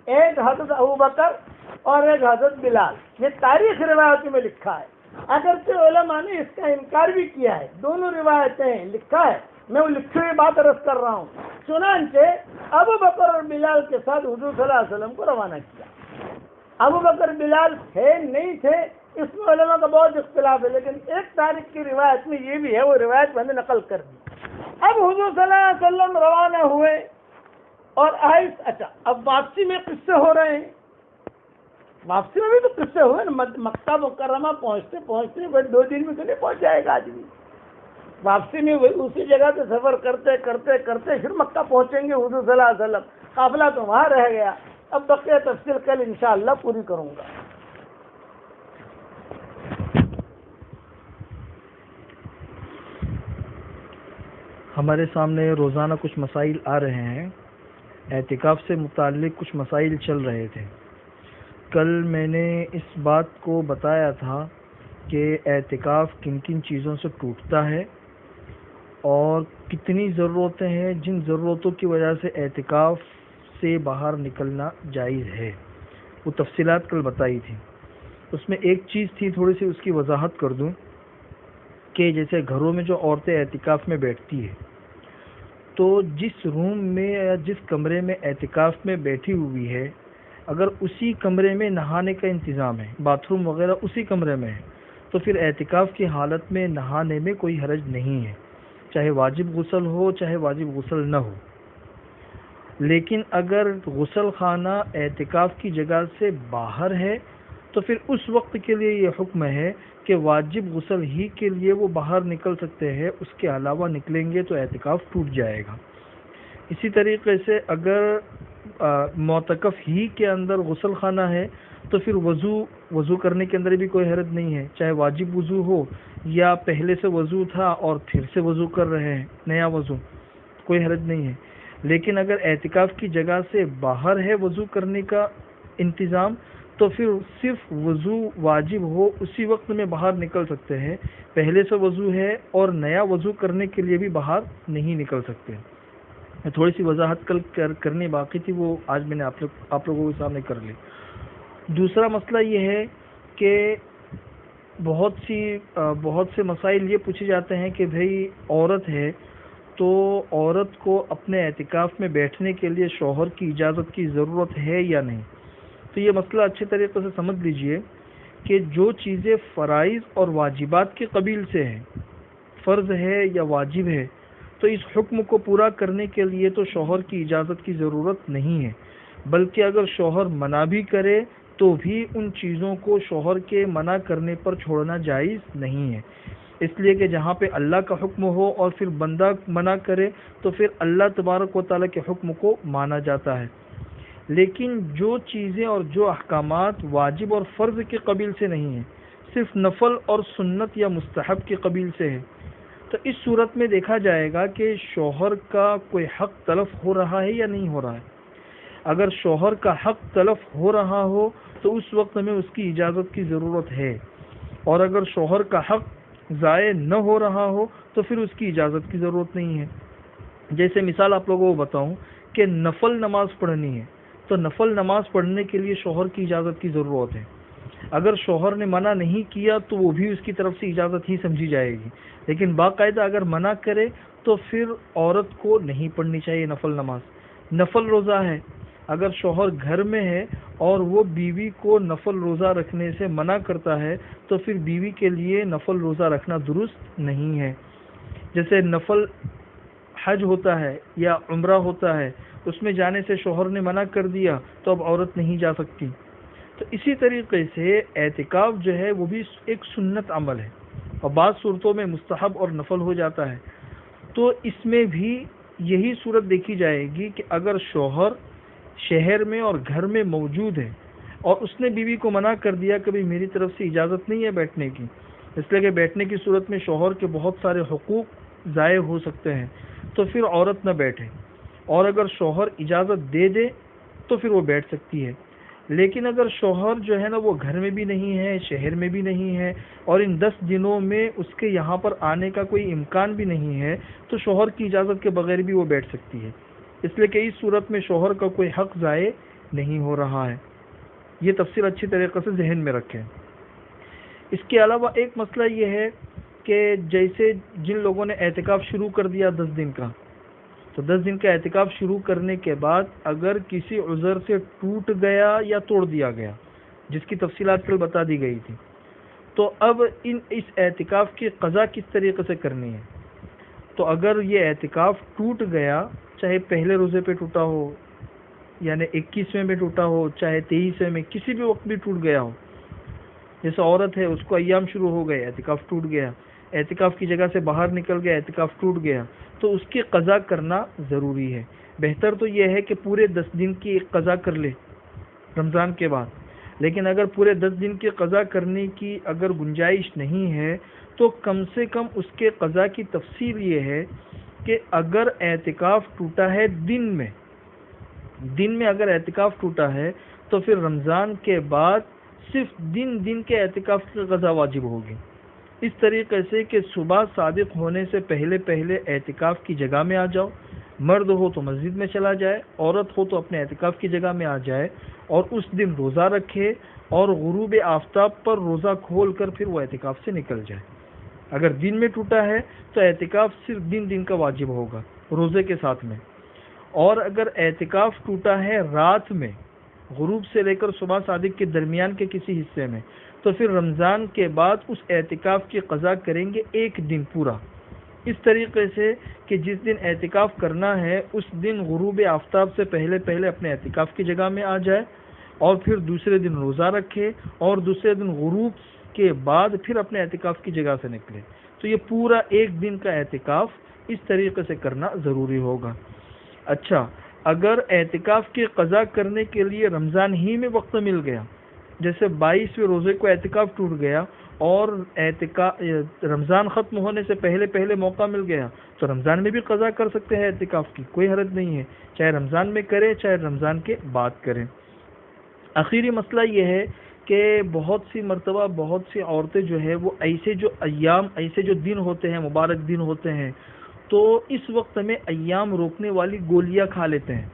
ایک حضرت ابوبکر اور ایک حضرت بلال. یہ تاریخ روایتوں میں لکھا ہے. اگرچہ علماء نے اس کا انکار بھی کیا ہے, دونوں روایتیں لکھا ہے, میں وہ لکھی ہوئی بات عرض کر رہا ہوں. چنانچہ ابوبکر اور بلال کے ساتھ حضور صلی اللہ علیہ وسلم کو روانہ کیا. ابوبکر بلال تھے نہیں تھے اس میں علماء کا بہت اختلاف ہے, لیکن ایک تاریخ کی روایت میں یہ بھی ہے, وہ روایت میں نے نقل کر دی. اب حضور صلی اللہ علیہ وسلم روانہ ہوئے اور اچھا اب واپسی میں قصے ہو رہے ہیں. واپسی میں بھی تو قصے ہوئے نا. مکہ مکرمہ پہنچتے پہنچتے 2 دن میں تو نہیں پہنچ جائے گا آدمی. واپسی میں اسی جگہ سے سفر کرتے کرتے کرتے پھر مکہ پہنچیں گے حضور صلی اللہ علیہ وسلم. قافلہ تو وہاں رہ گیا. اب بقیہ تفصیل کل انشاءاللہ پوری کروں گا. ہمارے سامنے روزانہ کچھ مسائل آ رہے ہیں. اعتکاف سے متعلق کچھ مسائل چل رہے تھے. کل میں نے اس بات کو بتایا تھا کہ اعتکاف کن کن چیزوں سے ٹوٹتا ہے اور کتنی ضرورتیں ہیں جن ضرورتوں کی وجہ سے اعتکاف سے باہر نکلنا جائز ہے. وہ تفصیلات کل بتائی تھی. اس میں ایک چیز تھی, تھوڑی سی اس کی وضاحت کر دوں کہ جیسے گھروں میں جو عورتیں اعتکاف میں بیٹھتی ہے تو جس روم میں یا جس کمرے میں اعتکاف میں بیٹھی ہوئی ہے, اگر اسی کمرے میں نہانے کا انتظام ہے, باتھ روم وغیرہ اسی کمرے میں ہے, تو پھر اعتکاف کی حالت میں نہانے میں کوئی حرج نہیں ہے, چاہے واجب غسل ہو چاہے واجب غسل نہ ہو. لیکن اگر غسل خانہ اعتکاف کی جگہ سے باہر ہے تو پھر اس وقت کے لیے یہ حکم ہے کہ واجب غسل ہی کے لیے وہ باہر نکل سکتے ہیں, اس کے علاوہ نکلیں گے تو اعتکاف ٹوٹ جائے گا. اسی طریقے سے اگر معتکف ہی کے اندر غسل خانہ ہے تو پھر وضو کرنے کے اندر بھی کوئی حرج نہیں ہے, چاہے واجب وضو ہو یا پہلے سے وضو تھا اور پھر سے وضو کر رہے ہیں نیا وضو, کوئی حرج نہیں ہے. لیکن اگر اعتکاف کی جگہ سے باہر ہے وضو کرنے کا انتظام تو پھر صرف وضو واجب ہو اسی وقت میں باہر نکل سکتے ہیں, پہلے سے وضو ہے اور نیا وضو کرنے کے لیے بھی باہر نہیں نکل سکتے. تھوڑی سی وضاحت کل کرنی باقی تھی, وہ آج میں نے آپ لوگوں کے سامنے کر لی. دوسرا مسئلہ یہ ہے کہ بہت سے مسائل یہ پوچھے جاتے ہیں کہ بھئی عورت ہے تو عورت کو اپنے اعتکاف میں بیٹھنے کے لیے شوہر کی اجازت کی ضرورت ہے یا نہیں. تو یہ مسئلہ اچھے طریقے سے سمجھ لیجئے کہ جو چیزیں فرائض اور واجبات کے قبیل سے ہیں, فرض ہے یا واجب ہے, تو اس حکم کو پورا کرنے کے لیے تو شوہر کی اجازت کی ضرورت نہیں ہے, بلکہ اگر شوہر منع بھی کرے تو بھی ان چیزوں کو شوہر کے منع کرنے پر چھوڑنا جائز نہیں ہے. اس لیے کہ جہاں پہ اللہ کا حکم ہو اور پھر بندہ منع کرے تو پھر اللہ تبارک و تعالیٰ کے حکم کو مانا جاتا ہے. لیکن جو چیزیں اور جو احکامات واجب اور فرض کے قبیل سے نہیں ہیں, صرف نفل اور سنت یا مستحب کے قبیل سے ہے, تو اس صورت میں دیکھا جائے گا کہ شوہر کا کوئی حق تلف ہو رہا ہے یا نہیں ہو رہا ہے. اگر شوہر کا حق تلف ہو رہا ہو تو اس وقت میں اس کی اجازت کی ضرورت ہے, اور اگر شوہر کا حق ضائع نہ ہو رہا ہو تو پھر اس کی اجازت کی ضرورت نہیں ہے. جیسے مثال آپ لوگوں کو بتاؤں کہ نفل نماز پڑھنی ہے تو نفل نماز پڑھنے کے لیے شوہر کی اجازت کی ضرورت ہے. اگر شوہر نے منع نہیں کیا تو وہ بھی اس کی طرف سے اجازت ہی سمجھی جائے گی, لیکن باقاعدہ اگر منع کرے تو پھر عورت کو نہیں پڑھنی چاہیے نفل نماز. نفل روزہ ہے, اگر شوہر گھر میں ہے اور وہ بیوی کو نفل روزہ رکھنے سے منع کرتا ہے تو پھر بیوی کے لیے نفل روزہ رکھنا درست نہیں ہے. جیسے نفل حج ہوتا ہے یا عمرہ ہوتا ہے, اس میں جانے سے شوہر نے منع کر دیا تو اب عورت نہیں جا سکتی. تو اسی طریقے سے اعتکاف جو ہے وہ بھی ایک سنت عمل ہے اور بعض صورتوں میں مستحب اور نفل ہو جاتا ہے. تو اس میں بھی یہی صورت دیکھی جائے گی کہ اگر شوہر شہر میں اور گھر میں موجود ہے اور اس نے بیوی کو منع کر دیا کہ بھئی میری طرف سے اجازت نہیں ہے بیٹھنے کی, اس لیے کہ بیٹھنے کی صورت میں شوہر کے بہت سارے حقوق ضائع ہو سکتے ہیں, تو پھر عورت نہ بیٹھے, اور اگر شوہر اجازت دے دے تو پھر وہ بیٹھ سکتی ہے. لیکن اگر شوہر جو ہے نا وہ گھر میں بھی نہیں ہے، شہر میں بھی نہیں ہے، اور ان 10 دنوں میں اس کے یہاں پر آنے کا کوئی امکان بھی نہیں ہے، تو شوہر کی اجازت کے بغیر بھی وہ بیٹھ سکتی ہے، اس لیے کہ اس صورت میں شوہر کا کوئی حق ضائع نہیں ہو رہا ہے۔ یہ تفصیل اچھی طریقے سے ذہن میں رکھیں۔ اس کے علاوہ ایک مسئلہ یہ ہے کہ جیسے جن لوگوں نے اعتکاف شروع کر دیا 10 دن کا، تو 10 دن کا اعتکاف شروع کرنے کے بعد اگر کسی عذر سے ٹوٹ گیا یا توڑ دیا گیا، جس کی تفصیلات کل بتا دی گئی تھی، تو اب اس اعتکاف کی قضا کس طریقے سے کرنی ہے؟ تو اگر یہ اعتکاف ٹوٹ گیا، چاہے پہلے روزے پہ ٹوٹا ہو، یعنی 21ویں میں ٹوٹا ہو، چاہے 23ویں میں، کسی بھی وقت بھی ٹوٹ گیا ہو، جیسے عورت ہے اس کو ایام شروع ہو گئے، اعتکاف ٹوٹ گیا، اعتکاف کی جگہ سے باہر نکل گیا، اعتکاف ٹوٹ گیا، تو اس کی قضا کرنا ضروری ہے۔ بہتر تو یہ ہے کہ پورے 10 دن کی ایک قضا کر لے رمضان کے بعد، لیکن اگر پورے 10 دن کی قضا کرنے کی اگر گنجائش نہیں ہے تو کم سے کم اس کے قضا کی تفصیل یہ ہے کہ اگر اعتکاف ٹوٹا ہے دن میں اگر اعتکاف ٹوٹا ہے تو پھر رمضان کے بعد صرف دن کے اعتکاف کی قضا واجب ہوگی، اس طریقے سے کہ صبح صادق ہونے سے پہلے اعتکاف کی جگہ میں آ جاؤ، مرد ہو تو مسجد میں چلا جائے، عورت ہو تو اپنے اعتکاف کی جگہ میں آ جائے، اور اس دن روزہ رکھے اور غروب آفتاب پر روزہ کھول کر پھر وہ اعتکاف سے نکل جائے۔ اگر دن میں ٹوٹا ہے تو اعتکاف صرف دن کا واجب ہوگا روزے کے ساتھ میں، اور اگر اعتکاف ٹوٹا ہے رات میں، غروب سے لے کر صبح صادق کے درمیان کے کسی حصے میں، تو پھر رمضان کے بعد اس اعتکاف کی قضا کریں گے ایک دن پورا، اس طریقے سے کہ جس دن اعتکاف کرنا ہے اس دن غروب آفتاب سے پہلے اپنے اعتکاف کی جگہ میں آ جائے، اور پھر دوسرے دن روزہ رکھے، اور دوسرے دن غروب کے بعد پھر اپنے اعتکاف کی جگہ سے نکلے، تو یہ پورا ایک دن کا اعتکاف اس طریقے سے کرنا ضروری ہوگا۔ اچھا، اگر اعتکاف کی قضا کرنے کے لیے رمضان ہی میں وقت مل گیا، جیسے 22ویں روزے کو اعتکاف ٹوٹ گیا اور رمضان ختم ہونے سے پہلے موقع مل گیا، تو رمضان میں بھی قضا کر سکتے ہیں اعتکاف کی، کوئی حرج نہیں ہے، چاہے رمضان میں کرے چاہے رمضان کے بعد کریں۔ آخری مسئلہ یہ ہے کہ بہت سی مرتبہ بہت سی عورتیں جو ہے وہ ایسے جو دن ہوتے ہیں، مبارک دن ہوتے ہیں، تو اس وقت میں ایام روکنے والی گولیاں کھا لیتے ہیں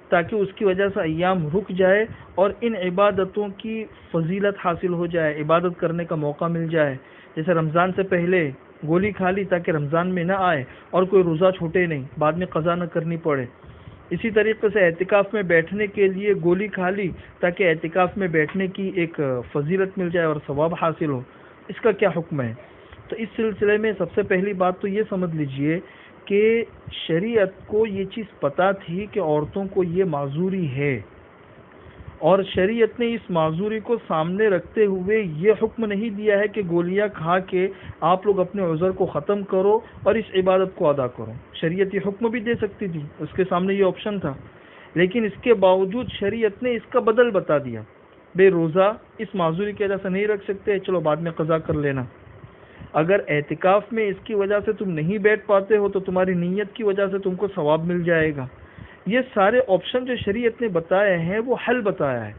تاکہ اس کی وجہ سے ایام رک جائے اور ان عبادتوں کی فضیلت حاصل ہو جائے، عبادت کرنے کا موقع مل جائے۔ جیسے رمضان سے پہلے گولی کھا لی تاکہ رمضان میں نہ آئے اور کوئی روزہ چھوٹے نہیں، بعد میں قضا نہ کرنی پڑے۔ اسی طریقے سے اعتکاف میں بیٹھنے کے لیے گولی کھا لی تاکہ اعتکاف میں بیٹھنے کی ایک فضیلت مل جائے اور ثواب حاصل ہو۔ اس کا کیا حکم ہے؟ تو اس سلسلے میں سب سے پہلی بات تو یہ سمجھ لیجئے کہ شریعت کو یہ چیز پتہ تھی کہ عورتوں کو یہ معذوری ہے، اور شریعت نے اس معذوری کو سامنے رکھتے ہوئے یہ حکم نہیں دیا ہے کہ گولیاں کھا کے آپ لوگ اپنے عذر کو ختم کرو اور اس عبادت کو ادا کرو۔ شریعت یہ حکم بھی دے سکتی تھی، اس کے سامنے یہ آپشن تھا، لیکن اس کے باوجود شریعت نے اس کا بدل بتا دیا، بے روزہ اس معذوری کی وجہ سے نہیں رکھ سکتے، چلو بعد میں قضا کر لینا۔ اگر اعتکاف میں اس کی وجہ سے تم نہیں بیٹھ پاتے ہو تو تمہاری نیت کی وجہ سے تم کو ثواب مل جائے گا۔ یہ سارے آپشن جو شریعت نے بتائے ہیں وہ حل بتایا ہے،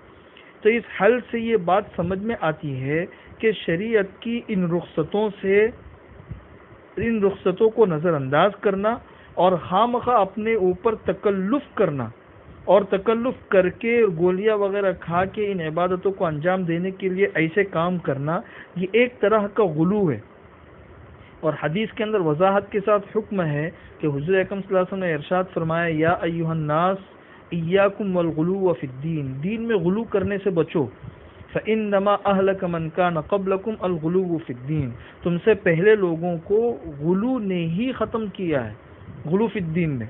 تو اس حل سے یہ بات سمجھ میں آتی ہے کہ شریعت کی ان رخصتوں کو نظر انداز کرنا اور خواہ اپنے اوپر تکلف کرنا اور تکلف کر کے گولیاں وغیرہ کھا کے ان عبادتوں کو انجام دینے کے لیے ایسے کام کرنا، یہ ایک طرح کا غلو ہے۔ اور حدیث کے اندر وضاحت کے ساتھ حکم ہے کہ حضور اکرم صلی اللہ علیہ وسلم نے ارشاد فرمایا، یا ایھا الناس ایاکم والغلو فی الدین، دین میں غلو کرنے سے بچو، فانما اہلک من کان قبلکم الغلو فی الدین، تم سے پہلے لوگوں کو غلو نے ہی ختم کیا ہے، غلو فی الدین میں۔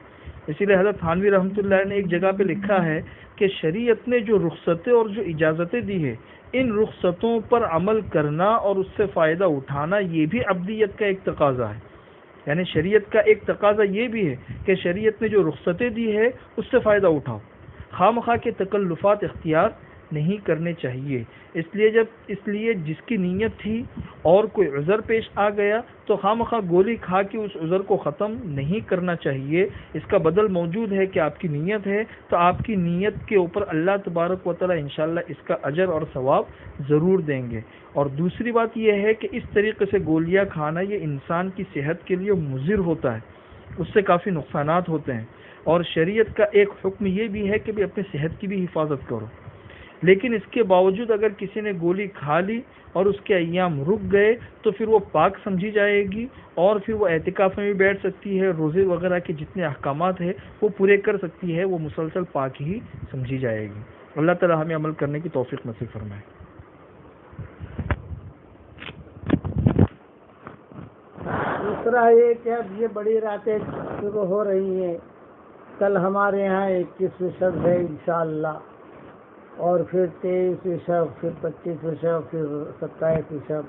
اسی لیے حضرت تھانوی رحمۃ اللہ نے ایک جگہ پہ لکھا ہے کہ شریعت نے جو رخصتیں اور جو اجازتیں دی ہے، ان رخصتوں پر عمل کرنا اور اس سے فائدہ اٹھانا یہ بھی عبدیت کا ایک تقاضا ہے، یعنی شریعت کا ایک تقاضا یہ بھی ہے کہ شریعت نے جو رخصتیں دی ہے اس سے فائدہ اٹھاؤ، خواہ مخواہ کے تکلفات اختیار نہیں کرنے چاہیے۔ اس لیے جس کی نیت تھی اور کوئی عذر پیش آ گیا تو خواہ گولی کھا کے اس عذر کو ختم نہیں کرنا چاہیے۔ اس کا بدل موجود ہے کہ آپ کی نیت ہے تو آپ کی نیت کے اوپر اللہ تبارک و تعالی انشاءاللہ اس کا اجر اور ثواب ضرور دیں گے۔ اور دوسری بات یہ ہے کہ اس طریقے سے گولیاں کھانا یہ انسان کی صحت کے لیے مضر ہوتا ہے، اس سے کافی نقصانات ہوتے ہیں، اور شریعت کا ایک حکم یہ بھی ہے کہ بھی اپنی صحت کی بھی حفاظت کرو۔ لیکن اس کے باوجود اگر کسی نے گولی کھا لی اور اس کے ایام رک گئے تو پھر وہ پاک سمجھی جائے گی، اور پھر وہ اعتکاف میں بھی بیٹھ سکتی ہے، روزے وغیرہ کے جتنے احکامات ہیں وہ پورے کر سکتی ہے، وہ مسلسل پاک ہی سمجھی جائے گی۔ اللہ تعالی ہمیں عمل کرنے کی توفیق نصیب فرمائے۔ دوسرا یہ کہ اب یہ بڑی راتیں شروع ہو رہی ہیں، کل ہمارے یہاں 21 شب ہے انشاءاللہ، اور پھر 23 شب، پھر 25 شب، پھر 27 شب۔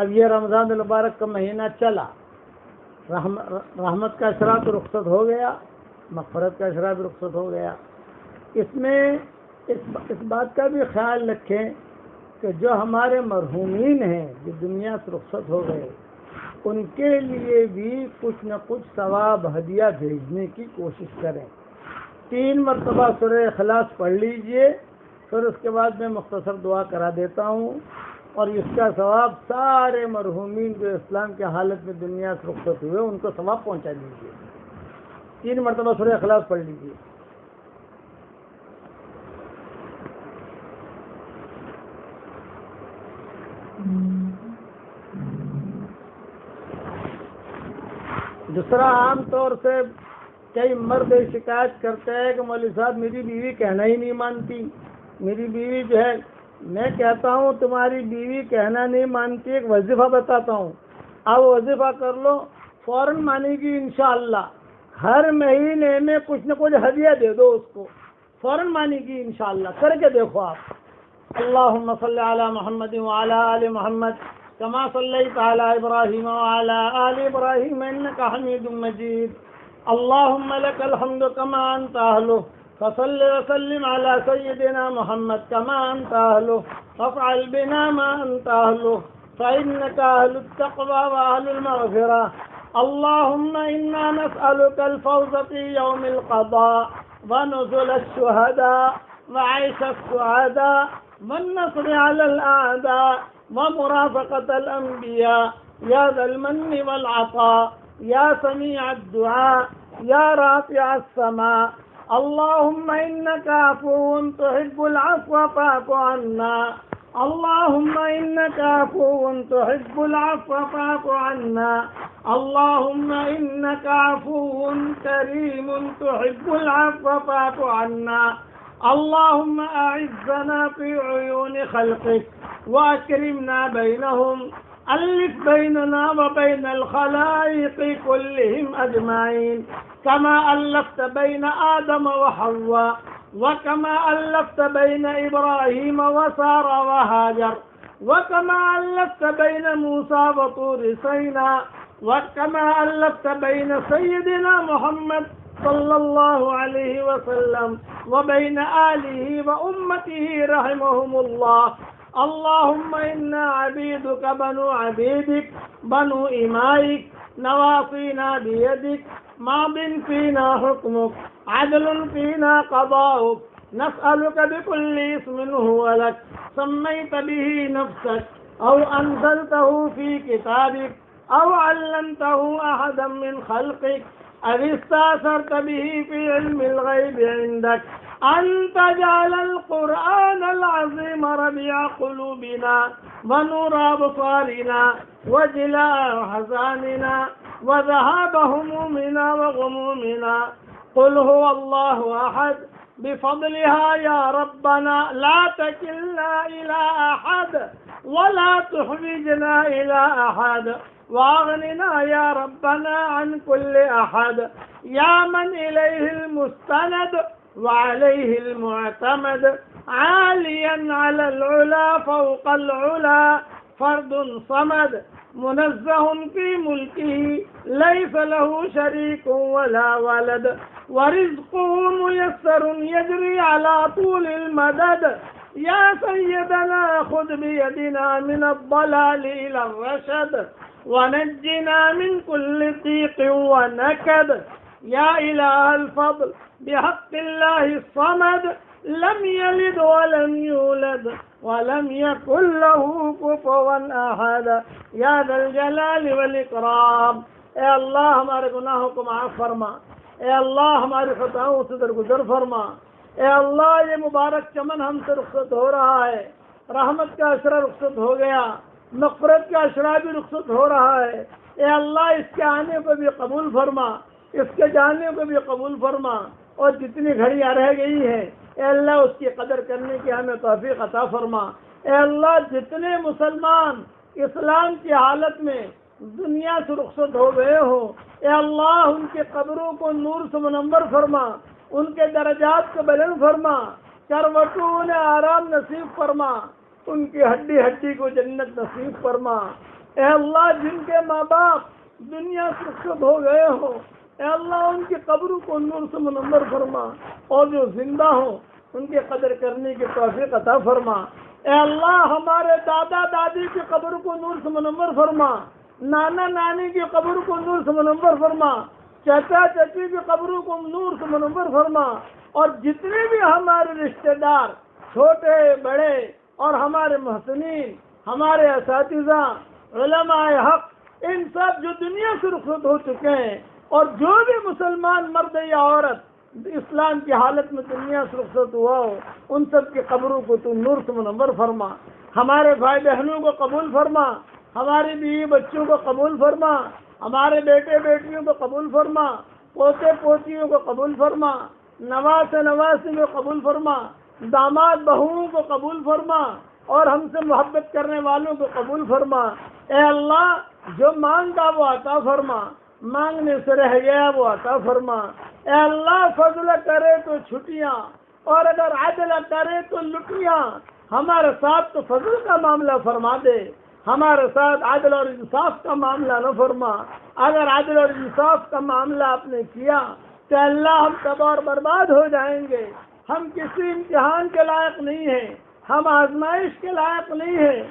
اب یہ رمضان المبارک کا مہینہ چلا، رحمت کا اشراق تو رخصت ہو گیا، مغفرت کا اشراق بھی رخصت ہو گیا۔ اس میں اس بات کا بھی خیال رکھیں کہ جو ہمارے مرحومین ہیں جو دنیا سے رخصت ہو گئے، ان کے لیے بھی کچھ نہ کچھ ثواب ہدیہ بھیجنے کی کوشش کریں۔ 3 مرتبہ سورہ اخلاص پڑھ لیجئے، پھر اس کے بعد میں مختصر دعا کرا دیتا ہوں، اور اس کا ثواب سارے مرحومین جو اسلام کے حالت میں دنیا سے رخصت ہوئے ان کو ثواب پہنچا دیجیے۔ 3 مرتبہ سورہ اخلاص پڑھ لیجیے۔ دوسرا، عام طور سے کئی مرد شکایت کرتے ہیں کہ مولوی صاحب میری بیوی کہنا ہی نہیں مانتی، میری بیوی جو ہے، میں کہتا ہوں تمہاری بیوی کہنا نہیں مانتی، ایک وظیفہ بتاتا ہوں، آپ وظیفہ کر لو، فوراً مانے گی انشاءاللہ۔ ہر مہینے میں کچھ نہ کچھ ہدیہ دے دو اس کو، فوراً مانے گی انشاءاللہ، کر کے دیکھو آپ۔ اللہم صلی علی محمد وعلی آل محمد کما صلیت علی ابراہیم وعلی آل ابراہیم انک حمید مجید۔ اللہم لک الحمد کما انت اہلہ، فصل وسلم علی سیدنا محمد کما انت اہلہ، فافعل بنا ما انت اہلہ، فإنک اہل التقوی واہل المغفرہ۔ اللہم انا نسألک الفوز فی یوم القضاء ونزل الشہداء وعيش السعداء والنصر على الأعداء ومرافقة الأنبياء يا ذا المن والعطاء يا سميع الدعاء يا رافع السماء۔ اللهم إنك عفو تحب العفو فاعف عنا، اللهم إنك عفو تحب العفو فاعف عنا، اللهم إنك عفو كريم تحب العفو فاعف عنا۔ اللهم أعزنا في عيون خلقك وأكرمنا بينهم، ألف بيننا وبين الخلائق كلهم أجمعين، كما ألفت بين آدم وحواء، وكما ألفت بين إبراهيم وسارة وهاجر، وكما ألفت بين موسى وطور سيناء، وكما ألفت بين سيدنا محمد صلى الله عليه وسلم وبين آله وأمته رحمهم الله۔ اللهم إنا عبيدك بنو عبيدك بنو إمائك، نواصينا بيدك، ماض فينا حكمك، عدل فينا قضاؤك، نسألك بكل اسم هو لك سميت به نفسك أو أنزلته في كتابك أو علمته أحدا من خلقك أو استأثرت به في علم الغيب عندك أن تجعل القرآن العظيم ربيع قلوبنا ونور أبصارنا وجلاء أحزاننا وذهاب همومنا وغمومنا۔ قل هو الله أحد، بفضلها يا ربنا لا تكلنا إلى أحد ولا تحوجنا إلى أحد، واغننا يا ربنا عن كل أحد، يا من إليه المستند وعليه المعتمد، عاليا على العلا فوق العلا، فرد صمد منزه في ملكه ليس له شريك ولا ولد، ورزقه ميسر يجري على طول المدد، یا سیدنا خذ بیدنا من الضلال الى الرشد ونجنا من كل ضيق ونكد یا الہ الفضل بحق اللہ الصمد لم يلد ولم يولد ولم يكن له كفوا احد یا ذا الجلال والاکرام۔ اے اللہ ہمارے گناہوں کو معاف فرما، اے اللہ ہماری خطاؤں سے درگزر فرما، اے اللہ یہ مبارک چمن ہم سے رخصت ہو رہا ہے، رحمت کا عشرہ رخصت ہو گیا، مغفرت کا عشرہ بھی رخصت ہو رہا ہے، اے اللہ اس کے آنے کو بھی قبول فرما، اس کے جانے کو بھی قبول فرما، اور جتنی گھڑیاں رہ گئی ہیں اے اللہ اس کی قدر کرنے کی ہمیں توفیق عطا فرما۔ اے اللہ جتنے مسلمان اسلام کی حالت میں دنیا سے رخصت ہو گئے ہوں اے اللہ ان کے قبروں کو نور سے منور فرما، ان کے درجات کو بلند فرما، کروٹوں انہیں آرام نصیب فرما، ان کی ہڈی ہڈی کو جنت نصیب فرما۔ اے اللہ جن کے ماں باپ دنیا سے رخصت ہو گئے ہوں اے اللہ ان کی قبروں کو نور سے منور فرما، اور جو زندہ ہوں ان کی قدر کرنے کی توفیق عطا فرما۔ اے اللہ ہمارے دادا دادی کی قبر کو نور سے منور فرما، نانا نانی کی قبر کو نور سے منور فرما، چچا چچی کی قبروں کو نور سے منور فرما، اور جتنے بھی ہمارے رشتہ دار چھوٹے بڑے اور ہمارے محسنین، ہمارے اساتذہ، علماء حق، ان سب جو دنیا سے رخصت ہو چکے ہیں، اور جو بھی مسلمان مرد یا عورت اسلام کی حالت میں دنیا سے رخصت ہوا ہو ان سب کی قبروں کو تو نور سے منور فرما، ہمارے بھائی بہنوں کو قبول فرما، ہماری بیوی بچوں کو قبول فرما، ہمارے بیٹے بیٹیوں کو قبول فرما، پوتے پوتیوں کو قبول فرما، نواز نواسی کو قبول فرما، داماد بہوؤں کو قبول فرما، اور ہم سے محبت کرنے والوں کو قبول فرما۔ اے اللہ جو مانگا وہ عطا فرما، مانگنے سے رہ گیا وہ عطا فرما۔ اے اللہ فضل کرے تو چھٹیاں، اور اگر عدل کرے تو لٹیاں، ہمارے ساتھ تو فضل کا معاملہ فرما دے، ہمارے ساتھ عدل اور انصاف کا معاملہ نہ فرما۔ اگر عدل اور انصاف کا معاملہ آپ نے کیا تو اللہ ہم تباہ اور برباد ہو جائیں گے، ہم کسی امتحان کے لائق نہیں ہیں، ہم آزمائش کے لائق نہیں ہیں۔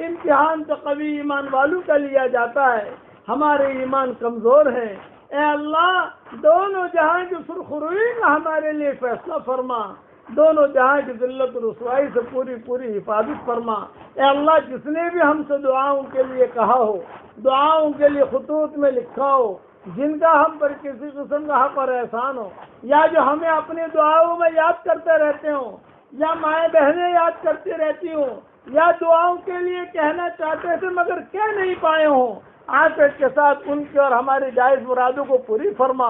امتحان تو قوی ایمان والوں کا لیا جاتا ہے، ہمارے ایمان کمزور ہیں۔ اے اللہ دونوں جہاں کی سرخروئی کا ہمارے لیے فیصلہ فرما، دونوں جہاں کی ذلت و رسوائی سے پوری پوری حفاظت فرما۔ اے اللہ جس نے بھی ہم سے دعاؤں کے لیے کہا ہو، دعاؤں کے لیے خطوط میں لکھا ہو، جن کا ہم پر کسی قسم کا حق اور احسان ہو، یا جو ہمیں اپنی دعاؤں میں یاد کرتے رہتے ہوں، یا مائیں بہنیں یاد کرتی رہتی ہوں، یا دعاؤں کے لیے کہنا چاہتے تھے مگر کہہ نہیں پائے ہوں، آفت کے ساتھ ان کی اور ہماری جائز مرادوں کو پوری فرما۔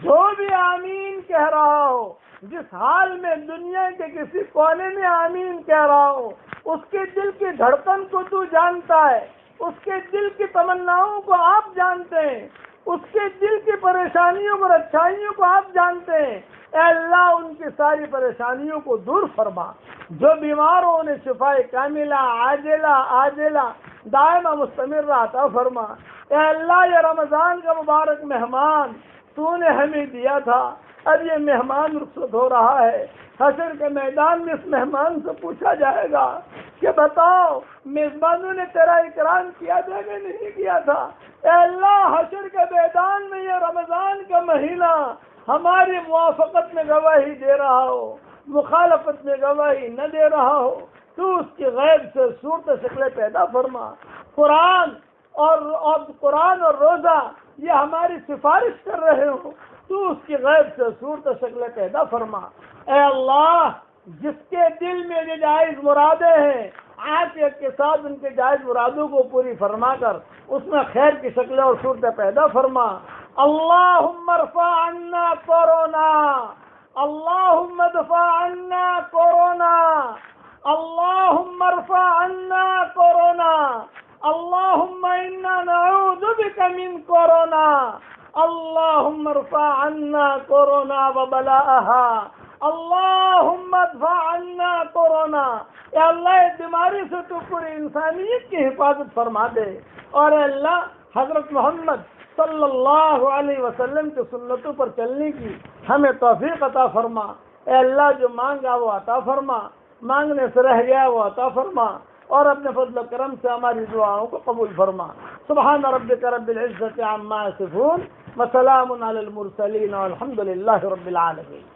جو بھی آمین کہہ رہا ہو، جس حال میں دنیا کے کسی کونے میں آمین کہہ رہا ہو، اس کے دل کی دھڑکن کو تو جانتا ہے، اس کے دل کی تمناؤں کو آپ جانتے ہیں، اس کے دل کی پریشانیوں اور اچھائیوں کو آپ جانتے ہیں۔ اے اللہ ان کی ساری پریشانیوں کو دور فرما، جو بیمار ہو انہیں شفائے کاملہ عاجلہ دائمہ مستمر عطا فرما۔ اے اللہ یہ رمضان کا مبارک مہمان تو نے ہمیں دیا تھا، اب یہ مہمان رخصت ہو رہا ہے، حشر کے میدان میں اس مہمان سے پوچھا جائے گا کہ بتاؤ میزبانوں نے تیرا اکرام کیا تھا کہ نہیں کیا تھا۔ اے اللہ حشر کے میدان میں یہ رمضان کا مہینہ ہماری موافقت میں گواہی دے رہا ہو، مخالفت میں گواہی نہ دے رہا ہو، تو اس کی غیب سے صورت شکلیں پیدا فرما۔ قرآن اور روزہ یہ ہماری سفارش کر رہے ہو، تو اس کی غیب سے صورت شکلیں پیدا فرما۔ اے اللہ جس کے دل میں یہ جائز مرادیں ہیں عافیت کے ساتھ ان کے جائز مرادوں کو پوری فرما کر اس میں خیر کی شکلیں اور صورتیں پیدا فرما۔ اللہم ارفع عنا کورونا، اللہم ادفع عنا کورونا، اللہم ارفع عنا کورونا، اللہم انا نعوذ بک من کورونا، اللہم ارفع عنا کورونا وبلاءها، اللہم ادفع عنا کورونا۔ اے اللہ اس بیماری سے تو پوری انسانیت کی حفاظت فرما دے، اور اے اللہ حضرت محمد صلی اللہ علیہ وسلم کی سنتوں پر چلنے کی ہمیں توفیق عطا فرما۔ اے اللہ جو مانگا وہ عطا فرما، مانگنے سے رہ گیا وہ عطا فرما، اور اپنے فضل و کرم سے ہماری دعاؤں کو قبول فرما۔ سبحان ربک رب العزت عما یصفون وسلام علی المرسلین والحمد للہ رب العالمین۔